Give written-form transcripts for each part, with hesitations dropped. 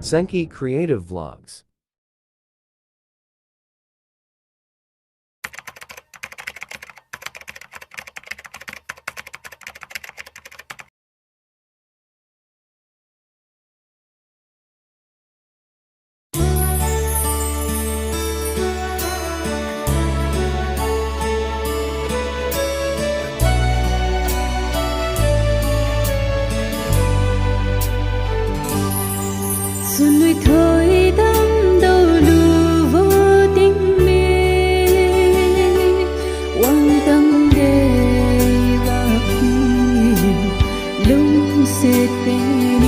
SENKY Creative Vlogs. Xuân nuôi thôi đắm đầu lưu vô tình mê quang tâm đề và lung sẽ tên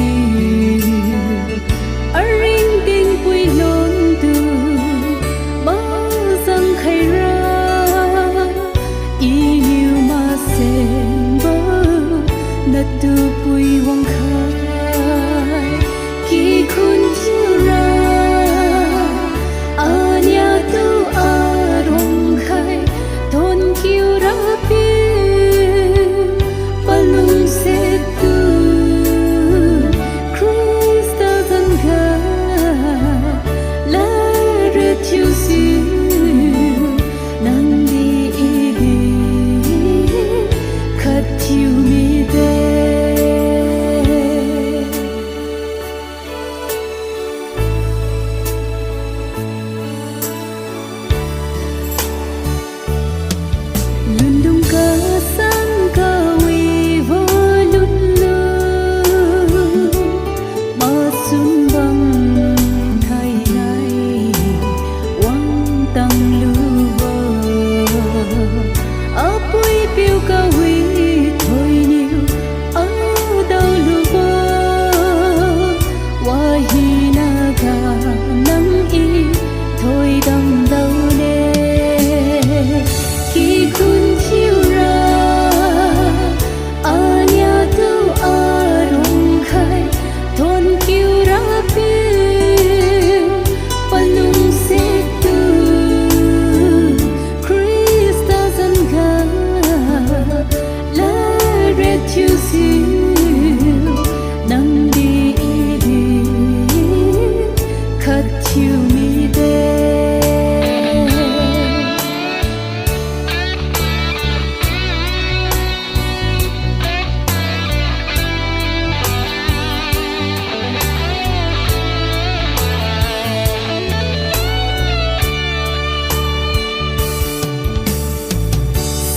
ở riêng tình quy lộn từ bao rằng khai ra ý nhiều mà xem bơ nát từ quy hoang khai khi khôn chiều ra ở nhà tu ở đông khai thôn kiêu ra biển balung sẽ tu Christa thân ga la rệt chiều siêu nang đi khát Thiumide. Khat Thiumide.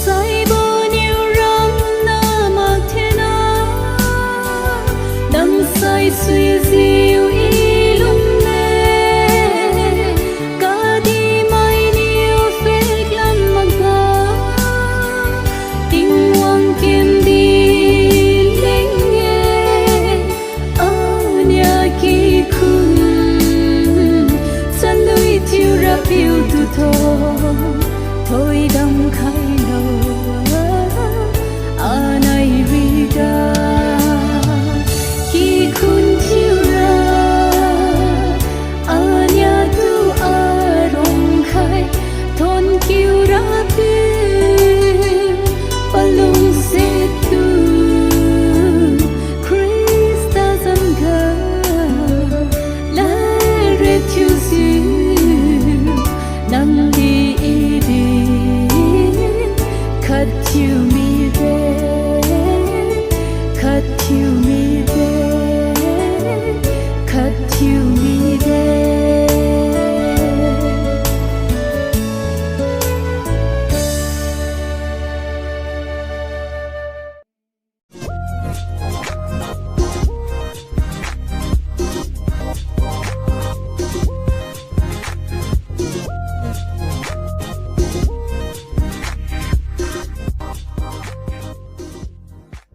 Sai bao nhiêu rắm na mặc thế na đắng say suy diệu ý lúc phiêu từ thôi đắm khai đầu à này